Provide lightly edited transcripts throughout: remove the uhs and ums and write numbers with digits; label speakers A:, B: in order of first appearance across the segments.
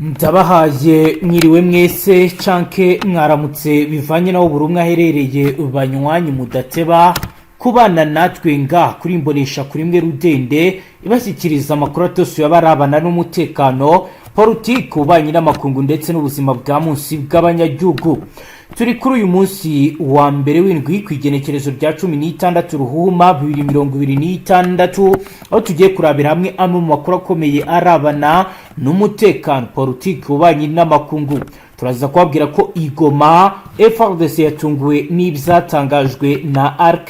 A: Ndabahaye mwiriwe mwese canke mwaramutse bivanye naho buri umwe aherereye banywanyi mudateba kubana natwe nga kuri imbonesha kuri mwe rudende ibashyikiriza amakuru atose yabarabana n'umutekano Politique ubanye n'amakungu ndetse n'ubuzima bwa munsi bw'abanyagihugu. Turi kuri uyu munsi wa mbere w'indwi kwigenekerezo rya 16 ruhuma 2026 aho tugiye kurabira hamwe amwe mu makuru akomeye arabana n'umutekano Politique ubanye n'amakungu. Turaza kubabwira ko Goma Fardc yatunguwe n'ibyatangajwe na ARC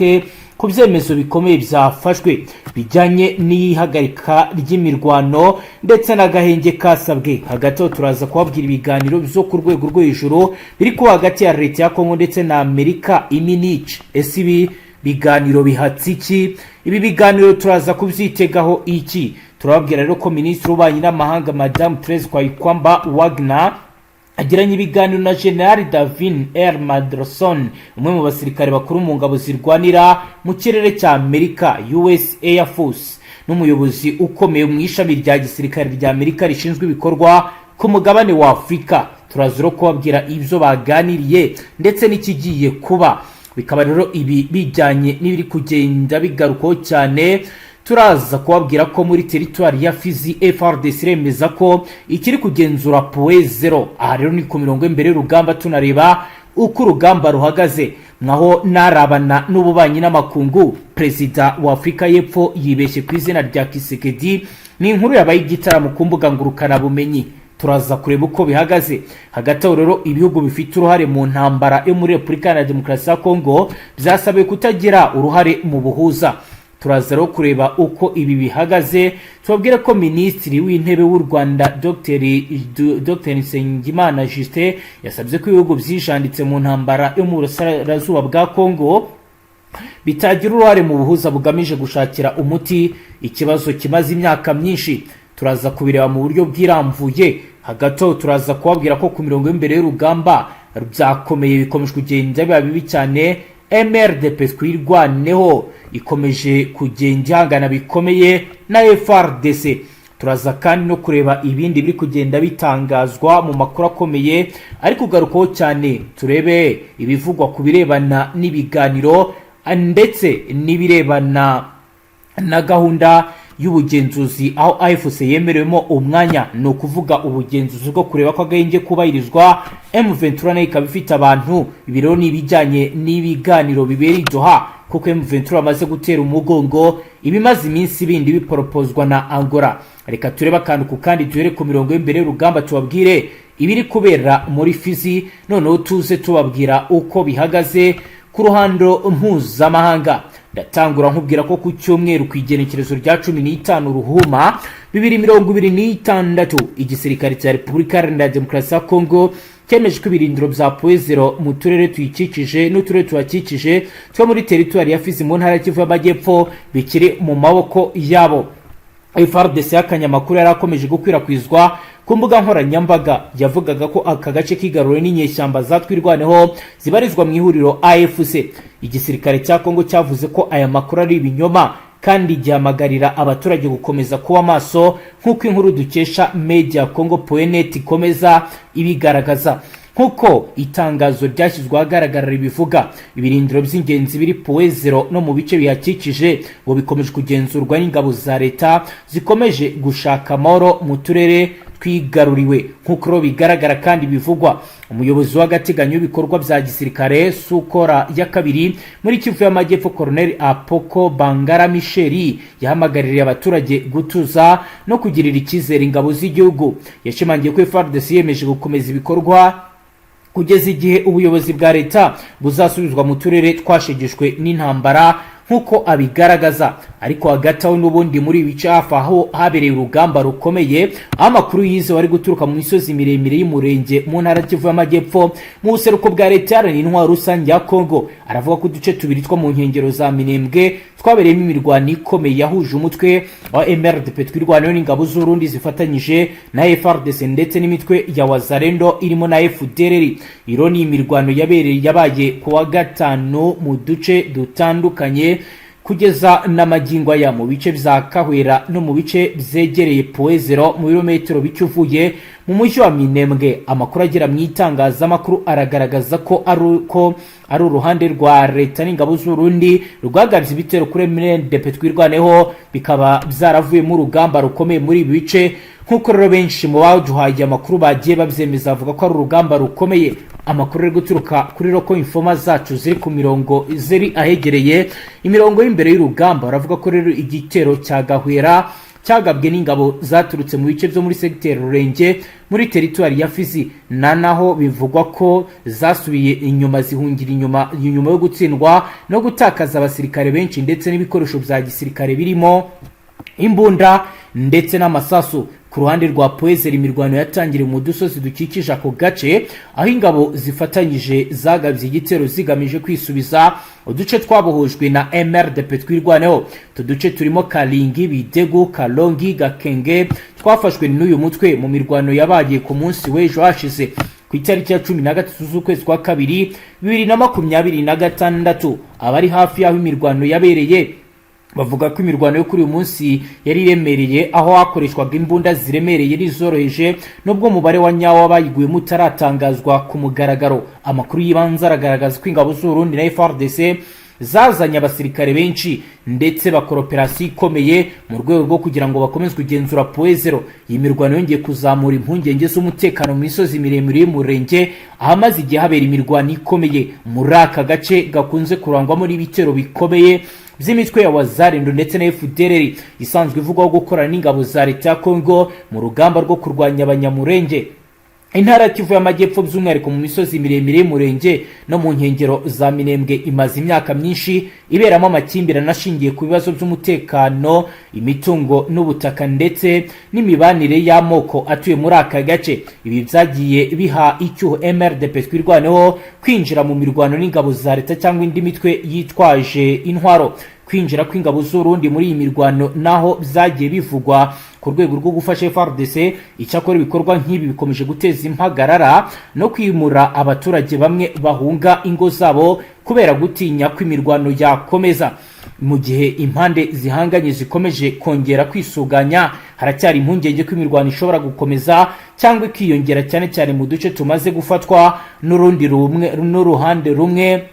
A: ku byemezo bikomeye byafashwe bijyanye n'ihagarika ry'imirwano ndetse n'agahenge kasabwe. Hagati turaza kubabwira ibiganiro byo ku rwego rwo hejuru biri kuba hagati ya leta ya Kongo ndetse na Amerika iminice. Ese ibi biganiro bihatse iki? Ibi biganiro turaza kubyitegaho iki? Turababwira rero ko Minisitiri w'Ububanyi n'Amahanga Madame Therese Kwayikwamba Wagner agiranye ibiganiro na General Davin R. Madrson, umwe mu basirikare bakuru mu ngabo zirwanira mu kirere cya Amerika US Air Force n'umuyobozi ukomeye mu ishami rya gisirikare rya Amerika rishinzwe ibikorwa ku mugabane wa Afrika. Turaziro kubabwira ibyo baganiriye ndetse n'ikigiye kuba. Bikaba rero ibi bijyanye n'ibiri kugenda bigarukaho cyane. Turaza kubabwira ko muri territoire ya Fizi Fardc remeza ko ikiri kugenzura point 0. Aha rero ni ku mirongo imbere y'urugamba tunareba uko urugamba ruhagaze. Mwaho narabana n'ububanyi n'amakungu Perezida wa Afrika y'Epfo yibeshye ku izina rya Kisekedi ni inkuru yabaye igitaramo ku mbuga ngurukana bumenyi. Turaza kureba uko bihagaze. Hagati rero ibihugu bifite uruhare mu ntambara yo muri Repubulika ya Demokarasi ya Kongo byasabiwe kutagira uruhare mu buhuza. Turaza rero kureba uko ibi bihagaze. Tubabwira ko Minisitiri w'Intebe w'u Rwanda Dr. Nsengimana Justin yasabye ko ibihugu byijanditse mu ntambara yo mu burasirazuba bwa Kongo bitagira uruhare mu buhuza bugamije gushakira umuti ikibazo kimaze imyaka myinshi. Turaza kubireba mu buryo bwiramvuye. Hagati turaza kubabwira ko ku mirongo y'imbere y'urugamba byakomeye bikomeje kugenda biba bibi cyane. MRDP twirwaneho ikomeje kugenda ihangana bikomeye na FRDC. Turaza kandi no kureba ibindi biri kugenda bitangazwa mu makuru akomeye ariko kugarukaho cyane. Turebe ibivugwa ku birebana n'ibiganiro ndetse n'ibirebana na gahunda y'ubugenzuzi aho AFC yemerewemo umwanya no kuvuga ubugenzuzi bwo kureba ko agahenge kubahirizwa. M23 nayo ikaba ifite abantu ibiro n'ibijyanye n'ibiganiro bibera Doha kuko M23 amaze gutera umugongo ibimaze iminsi bindi biporopozwa na Angola. Reka tureba kandi ku kandi duhere ku mirongo y'imbere y'urugamba tubabwire ibiri kubera muri Fizi, noneho tuze tubabwira uko bihagaze ku ruhando mpuzamahanga. Ndatangura nkubwira ko ku cyumweru kwigenekerezo rya 15 ruhuma 2026 igisirikare cya Repubulika ya Demokarasi ya Kongo cyemeje ko ibirindiro bya point 0 mu turere tuyikikije n'uturere tuwakikije two muri territoire ya Fizi mu ntara ya Kivu y'Amajyepfo bikiri mu maboko yabo. Fardc y'akanyamakuru yarakomeje gukwirakwizwa ku mbuga nkoranyambaga yavugaga ko aka gace kigaruriwe n'inyeshyamba zatwirwaneho zibarizwa mu ihuriro AFC. Igisirikare cya Kongo cyavuze ko aya makuru ari ibinyoma kandi gihamagarira abaturage gukomeza kuba maso nk'uko inkuru dukesha media Congo.net ikomeza ibigaragaza. Nkuko itangazo ryashyizwe ahagaragara ribivuga, ibirindiro by'ingenzi biri point 0 no mu bice bihakikije ngo bikomeje kugenzurwa n'ingabo za leta zikomeje gushaka amahoro mu turere twigaruriwe. Nkuko bigaragara kandi bivugwa, umuyobozi w'agateganyo w'ibikorwa bya gisirikare Sukora ya kabiri muri Kivu y'Amajyepfo Colonel Apoko Bangara Micheli yahamagaririye abaturage gutuza no kugirira icyizere ingabo z'igihugu. Yashimangiye ko Fardc yemeje gukomeza ibikorwa kugeza igihe ubuyobozi bwa leta buzasubizwa mu turere twashegeshwe n'intambara nkuko abigaragaza. Ariko hagati aho n'ubundi muri bice aho habereye urugamba rukomeye, amakuru yize wari guturuka mu misozi miremire y'umurenge mu ntara Kivu y'Amajyepfo mu buseruko bwa leta y'intwaro rusange ya Kongo aravuga ko uduce tubiri two mu nkengero za Minembwe twabereyemo imirwano ikomeye yahuje umutwe wa MRDP twirwanayo n'ingabo z'Urundi zifatanyije na FRDC ndetse n'imitwe ya Wazalendo irimo na FDLR. Ironi imirwano yabaye ku wa gatanu mu duce dutandukanye kugeza n'amagingo aya mu bice bya Kahwera no mu bice byegereye Poezero mu birometero bicuvuye mu mujyi wa Minembwe. Amakuru agera mu itangazamakuru aragaragaza ko ari uruhande rwa leta n'ingabo z'Urundi rwagabye ibitero kuri MNDP twirwaneho, bikaba byaravuye mu rugamba rukomeye muri ibi bice. Nkuko rero benshi mu baduhaye amakuru bagiye babyemeza avuga ko ari urugamba rukomeye. Amakuru ari guturuka kuri roko infoma zacu ziri ku mirongo ziri ahegereye imirongo y'imbere y'urugamba. Baravuga ko rero igitero cya Gahwera cyagabwe n'ingabo zaturutse mu bice byo muri secteur Rurenge muri territoire ya Fizi, naho bivugwa ko zasubiye inyuma zihungira inyuma yo gutsindwa no gutakaza abasirikare benshi ndetse n'ibikoresho bya gisirikare birimo imbunda ndetse n'amasasu. Ku ruhande rwa Poezero imirwano yatangiriye mu dusozi dukikije ako gace, aho ingabo zifatanyije zagabye igitero zigamije kwisubiza uduce twabohojwe na MRDP twirwaneho. Tuduce turimo Kalingi, Bidegu, Kalongi, Gakenge twafashwe n'uyu mutwe mu mirwano yabaye ku munsi w'ejo hashize ku itariki ya 13 z'ukwezi kwa kabiri 2026. Abari hafi y'aho imirwano yabereye bavuga ko imirwano yo kuri uyu munsi yari iremereye, aho hakoreshwaga imbunda ziremereye n'izoroheje, nubwo umubare wa nyawo w'abayiguyemo utaratangazwa ku mugaragaro. Amakuru y'ibanze aragaragaza ko ingabo z'Urundi na Fardc zazanye abasirikare benshi ndetse bakora operasiyo ikomeye mu rwego rwo kugira ngo bakomeze kugenzura Poezero. Iyi mirwano yongeye kuzamura impungenge z'umutekano mu misozi miremire y'umurenge, ahamaze igihe habera imirwano ikomeye muri aka gace gakunze kurangwamo n'ibitero bikomeye by'imitwe ya Wazalendo ndetse na FDLR isanzwe ivugwaho gukorana n'ingabo za leta ya Kongo mu rugamba rwo kurwanya abanyamurenge. Intara ya Kivu y'Amajyepfo by'umwihariko mu misozi miremire y'umurenge no mu nkengero za Minembwe imaze imyaka myinshi iberamo amakimbirane ashingiye ku bibazo by'umutekano, imitungo n'ubutaka ndetse n'imibanire y'amoko atuye muri aka gace. Ibi byagiye biha icyuho MRDP twirwaneho kwinjira mu mirwano n'ingabo za leta cyangwa indi mitwe yitwaje intwaro. Kwinjira kw'ingabo z'Urundi muri iyi mirwano naho byagiye bivugwa ku rwego rwo gufasha Fardc. Icyakora ibikorwa nk'ibi bikomeje guteza impagarara no kwimura abaturage bamwe bahunga ingo zabo kubera gutinya ko imirwano yakomeza. Mu gihe impande zihanganye zikomeje kongera kwisuganya, haracyari impungenge ko imirwano ishobora gukomeza cyangwa ikiyongera cyane cyane mu duce tumaze gufatwa n'uruhande rumwe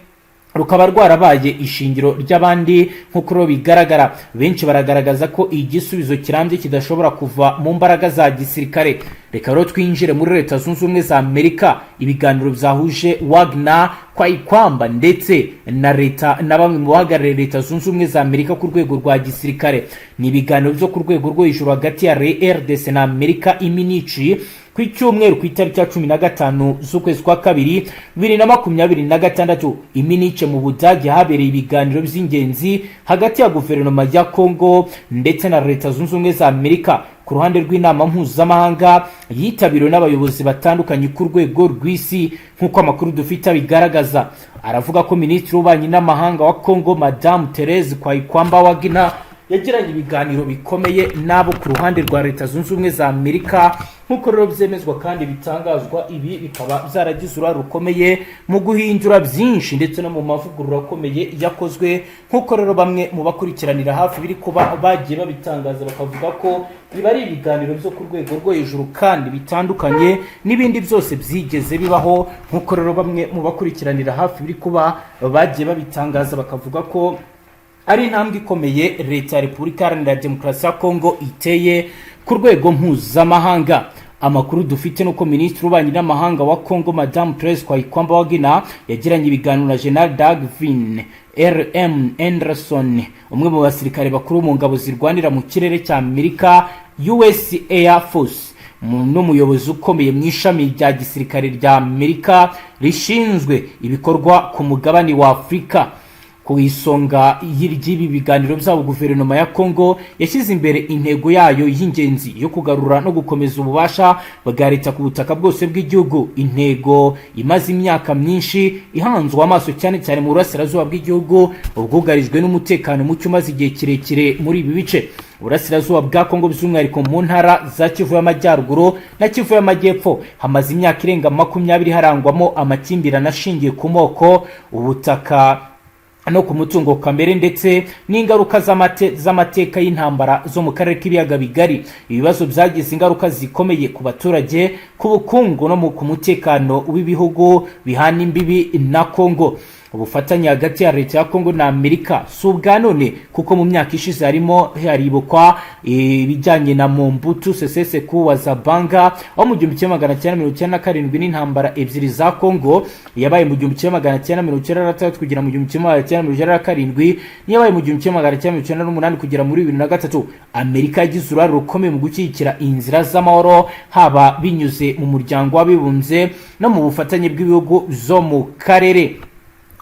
A: rukaba rwarabaye ishingiro ry'abandi. Nk'uko bigaragara, benshi baragaragaza ko igisubizo kirambye kidashobora kuva mu mbaraga za gisirikare. Reka rero twinjire muri Leta Zunze Ubumwe za Amerika. Ibiganiro byahuje Wagner Kwayikwamba ndetse na leta na bamwe mu bahagarariye Leta Zunze Ubumwe za Amerika ku rwego rwa gisirikare. Ni ibiganiro byo ku rwego rwo hejuru hagati ya RDC na Amerika iminici ku icyumweru ku itariki ya 15 z'ukwezi kwa kabiri 2026 iminice mu Budage habereye ibiganiro by'ingenzi hagati ya guverinoma ya Kongo ndetse na Leta Zunze Ubumwe za Amerika. Ku ruhande rw'inama mpuzamahanga yitabiriwe n'abayobozi batandukanye ku rwego rw'isi. Nk'uko amakuru dufite bigaragaza, aravuga ko Minisitiri w'Ububanyi n'Amahanga wa Kongo Madame Therese Kwayikwamba Wagner yagiranye ibiganiro bikomeye nabo ku ruhande rwa Leta Zunze Ubumwe za Amerika. Nk'uko rero byemezwa kandi bitangazwa, ibi bikaba byaragize uruhare rukomeye mu guhindura byinshi ndetse no mu mavugurura akomeye yakozwe. Nk'uko rero bamwe mu bakurikiranira hafi biri kuba bagiye babitangaza bakavuga ko biba ari ibiganiro byo ku rwego rwo hejuru kandi bitandukanye n'ibindi byose byigeze bibaho. Nk'uko rero bamwe mu bakurikiranira hafi biri kuba bagiye babitangaza bakavuga ko ari intambwe ikomeye leta ya Repubulika Iharanira Demokarasi ya Kongo iteye ku rwego mpuzamahanga. Amakuru dufite nuko Minisitiri w'Ububanyi n'Amahanga wa Kongo Madame Therese Kwayikwamba Wagner yagiranye ibiganiro na General Dagvin R.M. Anderson, umwe mu basirikare bakuru mu ngabo zirwanira mu kirere cya Amerika US Air Force, n'umuyobozi ukomeye mu ishami rya gisirikare rya Amerika rishinzwe ibikorwa ku mugabane wa Afurika. Ku isonga y'ibi biganiro byabo, guverinoma ya Kongo yashyize imbere intego yayo y'ingenzi yo kugarura no gukomeza ububasha bwa leta ku butaka bwose bw'igihugu. Intego imaze imyaka myinshi ihanzwe amaso cyane cyane mu burasirazuba bw'igihugu ubwugarijwe n'umutekano muke umaze igihe kirekire muri ibi bice. Burasirazuba bwa Kongo by'umwihariko mu ntara za Kivu y'Amajyaruguru na Kivu y'Amajyepfo hamaze imyaka irenga 20 harangwamo amakimbirane ashingiye ku moko, ubutaka no ku mutungo kamere ndetse n'ingaruka z'amateka y'intambara zo mu karere k'ibiyaga bigari. Ibibazo byagize ingaruka zikomeye ku baturage, ku bukungu no ku mutekano w'ibihugu bihana imbibi na Kongo. Ubufatanye hagati ya leta ya Kongo na Amerika si ubwa none, kuko mu myaka ishize haribukwa ibijyanye na Mobutu Sese Seko wa Zabanga wo mu 1997 n'intambara ebyiri za Kongo yabaye mu 1996 kugera mu 1997, yabaye mu 1998 kugera muri 2003. Amerika yagize uruhare rukomeye mu gushyigikira inzira z'amahoro, haba binyuze mu muryango w'abibumbye no mu bufatanye bw'ibihugu zo mu karere.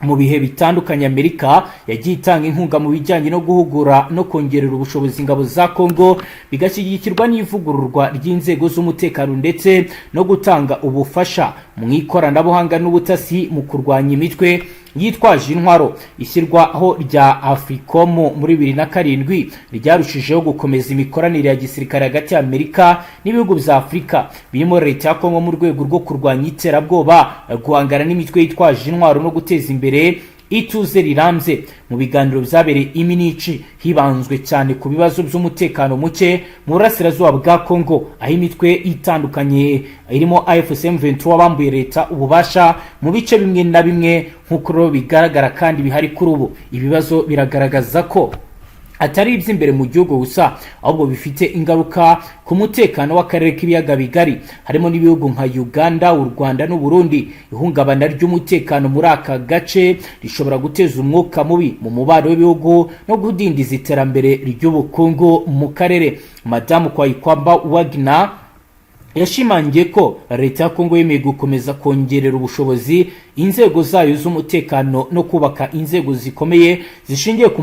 A: Mu bihe bitandukanye Amerika yagiye itanga inkunga mu bijyanye no guhugura no kongerera ubushobozi ingabo za Kongo, bigashyigikirwa n'ivugururwa ry'inzego z'umutekano ndetse no gutanga ubufasha mu ikoranabuhanga n'ubutasi mu kurwanya imitwe yitwaje intwaro. Ishyirwaho rya AFRICOM muri 2007 ryarushijeho gukomeza imikoranire ya gisirikare hagati ya Amerika n'ibihugu bya Afurika birimo leta ya Kongo mu rwego rwo kurwanya iterabwoba, guhangana n'imitwe yitwaje intwaro no guteza imbere ituze rirambye. Mu biganiro byabereye iminici hibanzwe cyane ku bibazo by'umutekano muke mu burasirazuba bwa Kongo, aho imitwe itandukanye irimo AFC M23 bambuye leta ububasha mu bice bimwe na bimwe, nk'uko bigaragara kandi bihari kuri ubu. Ibibazo biragaragaza ko atari iby'imbere mu gihugu gusa, ahubwo bifite ingaruka ku mutekano w'akarere k'ibiyaga bigari, harimo n'ibihugu nka Uganda, u Rwanda n'u Burundi. Ihungabana ry'umutekano muri aka gace rishobora guteza umwuka mubi mu mubano w'ibihugu no kudindiza iterambere ry'ubukungu mu karere. Madamu Kwayikwamba Wagner yashimangiye ko leta ya Kongo yemeye gukomeza kongerera ubushobozi inzego zayo z'umutekano no kubaka inzego zikomeye zishingiye ku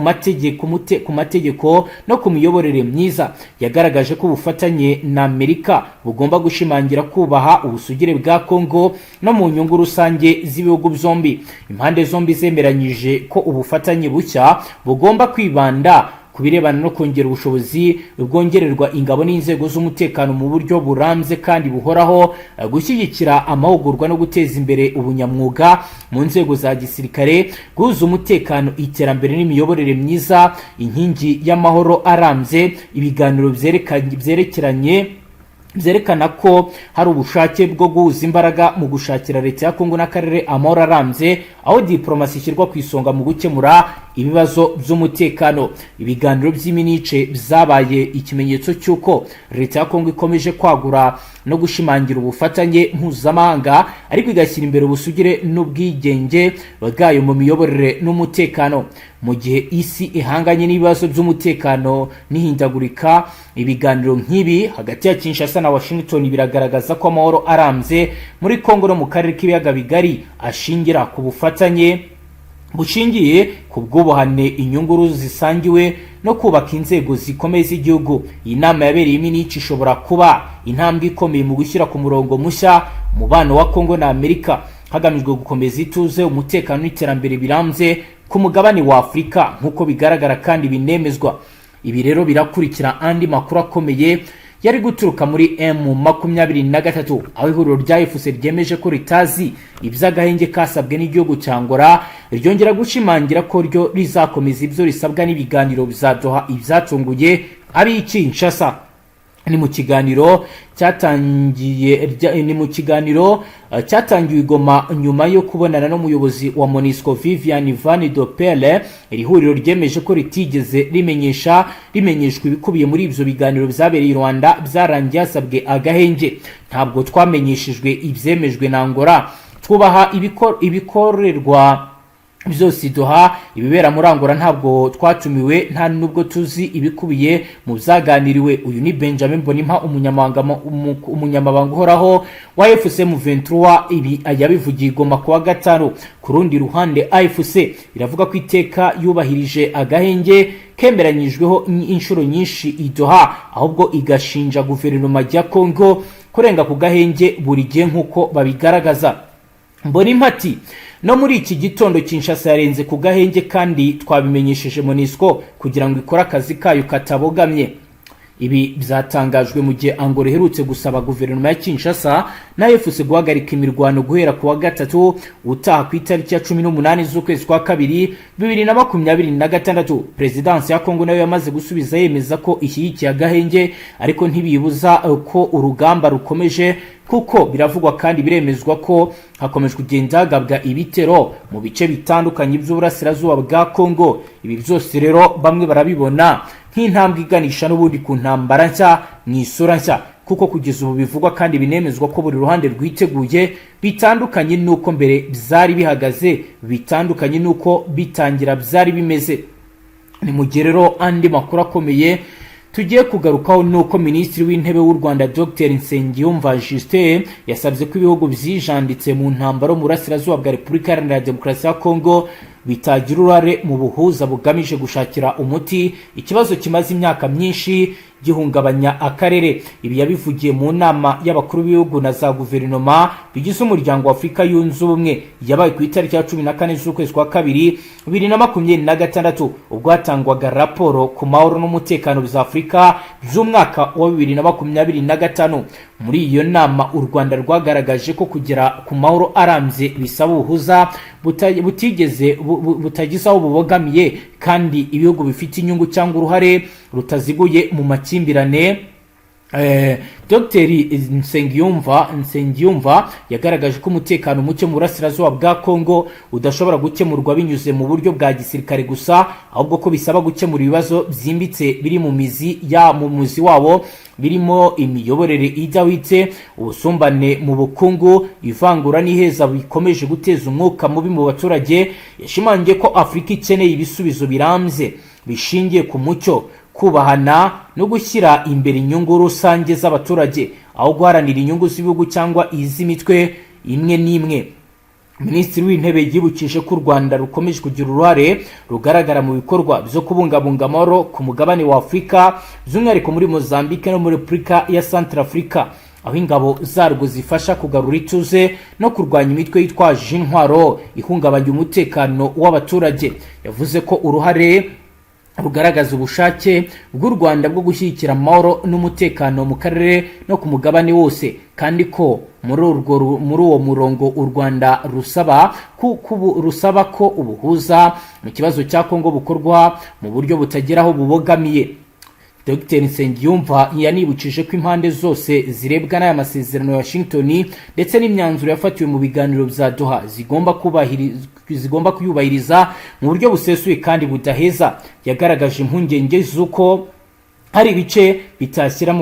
A: mategeko no ku miyoborere myiza. Yagaragaje ko ubufatanye na Amerika bugomba gushimangira kubaha ubusugire bwa Kongo no mu nyungu rusange z'ibihugu byombi. Impande zombi zemeranyije ko ubufatanye bushya bugomba kwibanda kubirebana no kongera ubushobozi bwongererwa ingabo n'inzego z'umutekano mu buryo burambye kandi buhoraho, gushyigikira amahugurwa no guteza imbere ubunyamwuga mu nzego za gisirikare, guhuza umutekano, iterambere n'imiyoborere myiza, inkingi y'amahoro arambye. Ibiganiro byerekana ko hari ubushake bwo guhuza imbaraga mu gushakira leta ya Kongo n'akarere amahoro arambye, aho diplomasi ishyirwa ku isonga mu gukemura ibibazo by'umutekano. Ibiganiro by'iminice byabaye ikimenyetso cy'uko leta ya Kongo ikomeje kwagura no gushimangira ubufatanye mpuzamahanga, ariko igashyira imbere ubusugire n'ubwigenge bwayo mu miyoborere n'umutekano. Mu gihe isi ihanganye n'ibibazo by'umutekano n'ihindagurika, ibiganiro nk'ibi hagati ya Kinshasa na Washington biragaragaza ko amahoro arambye muri Kongo no mu karere k'ibiyaga bigari ashingira ku bufatanye bushingiye ku bwubahane, inyungu zisangiwe no kubaka inzego zikomeye z'igihugu. Iyi nama yabereye iminici ishobora kuba intambwe ikomeye mu gushyira ku murongo mushya umubano wa Kongo na Amerika, hagamijwe gukomeza ituze, umutekano n'iterambere birambye ku mugabane wa Afurika, nk'uko bigaragara kandi binemezwa. Ibi rero birakurikira andi makuru akomeye yari guturuka muri M23, aho ihuriro rya FC ryemeje ko ritazi iby'agahenge kasabwe n'igihugu cya Angola, ryongera gushimangira ko ryo rizakomeza ibyo risabwa n'ibiganiro bizadoha ibyatunguye ari Kinshasa. Ni mu kiganiro cyatangiye Goma nyuma yo kubonana n'umuyobozi wa MONUSCO Vivian Van Dopele. Iri huriro ryemeje ko ritigeze rimenyeshwa ibikubiye muri ibyo biganiro byabereye i Rwanda byarangiye hasabwe agahenge. Ntabwo twamenyeshejwe ibyemejwe na Angola, twubaha ibikorerwa byose duha ibibera muri Angola, ntabwo twatumiwe, nta nubwo tuzi ibikubiye mu byaganiriwe. Uyu ni Benjamin Mbonimpa, umunyamabanga uhoraho wa FC M23. Ibi yabivugiye Goma kuwa 5. Ku rundi ruhande AFC iravuga ko iteka yubahirije agahenge kemeranyijweho inshuro nyinshi idoha, ahubwo igashinja guverinoma ya Kongo kurenga ku gahenge buri gihe nk'uko babigaragaza. Mbonimpa ati no muri iki gitondo Kinshasa yarenze ku gahenge kandi twabimenyesheje MONUSCO kugira ngo ikore akazi kayo katabogamye. Ibi byatangajwe mu gihe Angola iherutse gusaba guverinoma ya Kinshasa na FC guhagarika imirwano guhera ku wa gatatu utaha ku itariki ya 18 z'ukwezi kwa kabiri 2026. Presidence ya Kongo nayo yamaze gusubiza yemeza ko ishyigikiye agahenge, ariko ntibibuza ko urugamba rukomeje, kuko biravugwa kandi biremezwa ko hakomeje kugenda hagabwa ibitero mu bice bitandukanye by'uburasirazuba bwa Kongo. Ibi byose rero bamwe barabibona nk'intambwe iganisha n'ubundi ku ntambara nshya mu isura nshya, kuko kugeza ubu bivugwa kandi binemezwa ko buri ruhande rwiteguye, bitandukanye nuko mbere byari bihagaze, bitandukanye nuko bitangira byari bimeze. Ni mu gihe rero andi makuru akomeye tugiye kugarukaho nuko Minisitiri w'Intebe w'u Rwanda Dr Nsengiyumva Justin yasabye ko ibihugu byijanditse mu ntambaro mu burasirazuba bwa Repubulika Iharanira Demokarasi ya Kongo bitagira uruhare mu buhuza bugamije gushakira umuti ikibazo kimaze imyaka myinshi gihungabanya akarere. Ibi yabivugiye mu nama y'abakuru b'ibihugu na za guverinoma bigize umuryango wa Afurika yunze ubumwe yabaye ku itariki ya 14 z'ukwezi kwa kabiri 2026, ubwo hatangwaga raporo ku mahoro n'umutekano bya Afurika by'umwaka wa 2025. Muri iyo nama u Rwanda rwagaragaje ko kugera ku mahoro arambye bisaba ubuhuza butagize aho bubogamiye, kandi ibihugu bifite inyungu cyangwa uruhare rutaziguye mu makimbirane. Dr Nsengiyumva yagaragaje ko umutekano muke mu burasirazuba bwa Kongo udashobora gukemurwa binyuze mu buryo bwa gisirikare gusa, ahubwo ko bisaba gukemura ibibazo byimbitse biri mu muzi wabo, birimo imiyoborere idahwitse, ubusumbane mu bukungu, ivangura n'iheza bikomeje guteza umwuka mubi mu baturage. Yashimangiye ko Afurika ikeneye ibisubizo birambye bishingiye ku mucyo, kubahana no gushyira imbere inyungu rusange z'abaturage aho guharanira inyungu z'ibihugu cyangwa iz'imitwe imwe n'imwe. Minisitiri w'Intebe yibukije ko u Rwanda rukomeje kugira uruhare rugaragara mu bikorwa byo kubungabunga amahoro ku mugabane wa Afurika, by'umwihariko muri Mozambique no muri Repubulika ya Centrafrica, aho ingabo zarwo zifasha kugarura ituze no kurwanya imitwe yitwaje intwaro ihungabanya umutekano w'abaturage. Yavuze ko uruhare rugaragaza ubushake bw'u Rwanda bwo gushyigikira amahoro n'umutekano mu karere no ku mugabane wose, kandi ko muri uwo murongo u Rwanda rusaba ko ubuhuza mu kibazo cya Kongo bukorwa mu buryo butagira aho bubogamiye. Dr Nsengiyumva yanibukije ko impande zose zirebwa n'aya masezerano ya Washington ndetse n'imyanzuro yafatiwe mu biganiro bya Doha zigomba kuyubahiriza mu buryo busesuye kandi budaheza. Yagaragaje impungenge z'uko hari ibice bidashyira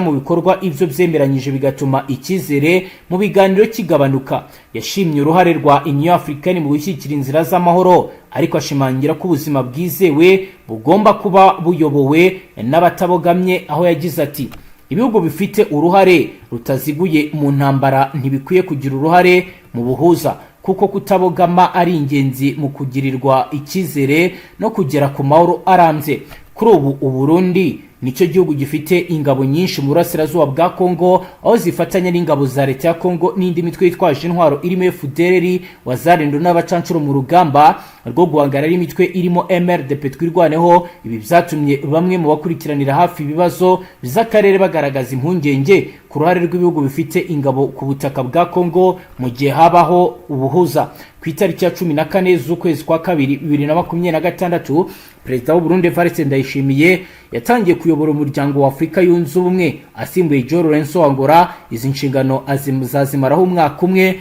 A: mu bikorwa ibyo byemeranyije, bigatuma icyizere mu biganiro kigabanuka. Yashimye uruhare rwa Union Africaine mu gushyigikira inzira z'amahoro, ariko ashimangira ko ubuzima bwizewe bugomba kuba buyobowe n'abatabogamye, aho yagize ati ibihugu bifite uruhare rutaziguye mu ntambara ntibikwiye kugira uruhare mu buhuza, kuko kutabogama ari ingenzi mu kugirirwa icyizere no kugera ku mahoro arambye. Kuri ubu u Burundi nicyo gihugu gifite ingabo nyinshi mu burasirazuba bwa Kongo, aho zifatanya n'ingabo za leta ya Kongo n'indi mitwe yitwaje intwaro irimo FDLR, Wazalendo n'abacancuro mu rugamba rwo guhangana n'imitwe irimo MRDP twirwaneho. Ibi byatumye bamwe mu bakurikiranira hafi ibibazo by'akarere bagaragaza impungenge ku ruhare rw'ibihugu bifite ingabo ku butaka bwa Kongo mu gihe habaho ubuhuza. Ku itariki ya 14 z'ukwezi kwa kabiri 2026, Perezida w'u Burundi Fardc Ndayishimiye yatangiye kuyobora umuryango wa Afurika yunze ubumwe asimbuye Joe Lorenzo Angola. Izi nshingano azimaraho umwaka umwe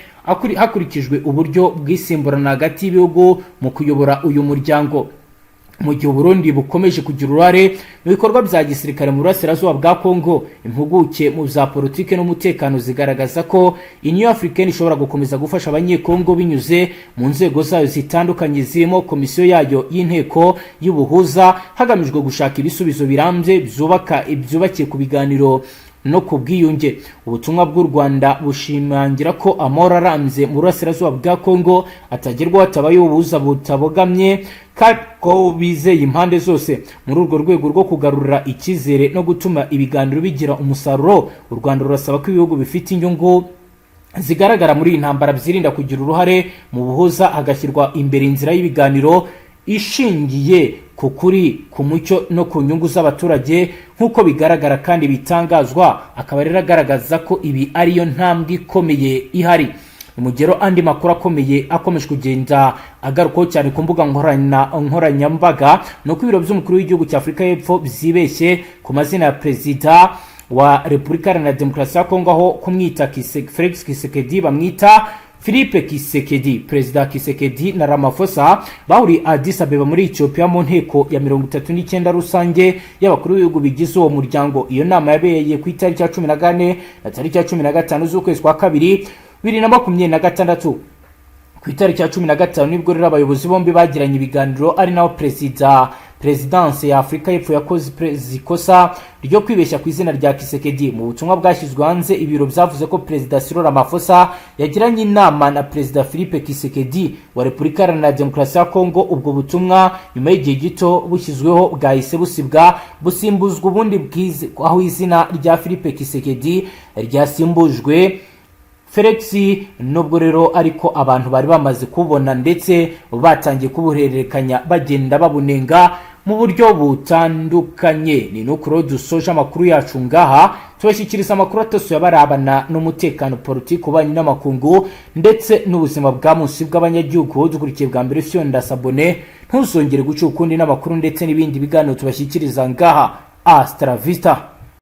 A: hakurikijwe uburyo bw'isimburana hagati y'ibihugu mu kuyobora uyu muryango. Mu gihe Burundi bukomeje kugira uruhare mu bikorwa bya gisirikare mu burasirazuba bwa Kongo, impuguke mu bya politike n'umutekano zigaragaza ko Union Africaine ishobora gukomeza gufasha abanyekongo binyuze mu nzego zayo zitandukanye zirimo komisiyo yayo y'inteko y'ubuhuza, hagamijwe gushaka ibisubizo birambye byubakiye ku biganiro no kubwiyunge. Ubutumwa bw'u Rwanda bushimangira ko amahoro arambye mu burasirazuba bwa Kongo atagerwaho hatabaye ubuhuza butabogamye, ko bizeye impande zose. Muri urwo rwego rwo kugarurira icyizere no gutuma ibiganiro bigira umusaruro, u Rwanda rurasaba ko ibihugu bifite inyungu zigaragara muri iyi ntambara byirinda kugira uruhare mu buhuza, hagashyirwa imbere inzira y'ibiganiro ishingiye ku kuri ku mucyo no ku nyungu z'abaturage nk'uko bigaragara kandi bitangazwa, akaba rero agaragaza ko ibi ariyo ntambwe ikomeye ihari. Umugero andi makuru akomeye akomeje kugenda agarukaho cyane ku mbuga nkoranyambaga no ku biro by'umukuru w'igihugu cya Afurika y'Epfo byibeshye ku mazina ya perezida wa Repubulika Iharanira Demokarasi ya Kongo, aho kumwita Felix Tshisekedi bamwita Philippe Tshisekedi. Perezida Tshisekedi na Ramaphosa bahuri Addis Abeba muri Ethiopia mu nteko ya 39 rusange y'abakuru b'ibihugu bigize uwo muryango. Iyo nama yabereye ku itariki ya 14 na tariki ya 15 z'ukwezi kwa kabiri 2026. Ku itariki ya 15 nibwo rero abayobozi bombi bagiranye ibiganiro, ari naho Presidence ya Afurika y'Epfo yakoze ikosa ryo kwibeshya ku izina rya Tshisekedi. Mu butumwa bwashyizwe hanze, ibiro byavuze ko Perezida Cyril Ramaphosa yagiranye inama na Perezida Philippe Tshisekedi wa Repubulika Iharanira Demokarasi ya Kongo. Ubwo butumwa nyuma y'igihe gito bushyizweho bwahise busibwa busimbuzwa ubundi bwize, aho izina rya Philippe Tshisekedi ryasimbujwe Felix. Nubwo rero ariko abantu bari bamaze kubona ndetse batangiye kubuhererekanya bagenda babunenga mu buryo butandukanye. Ni nukuro dusoje amakuru yacu ngaha, tubashyikiriza amakuru atasuye abarabana n'umutekano, politiki, ububanyi n'amakungu ndetse n'ubuzima bwa munsi bw'abanyagihugu. Dukurikiye bwa mbere fyonda sabone, ntuzongere guca ukundi n'amakuru ndetse n'ibindi biganiro tubashyikiriza ngaha. Hasta la vista.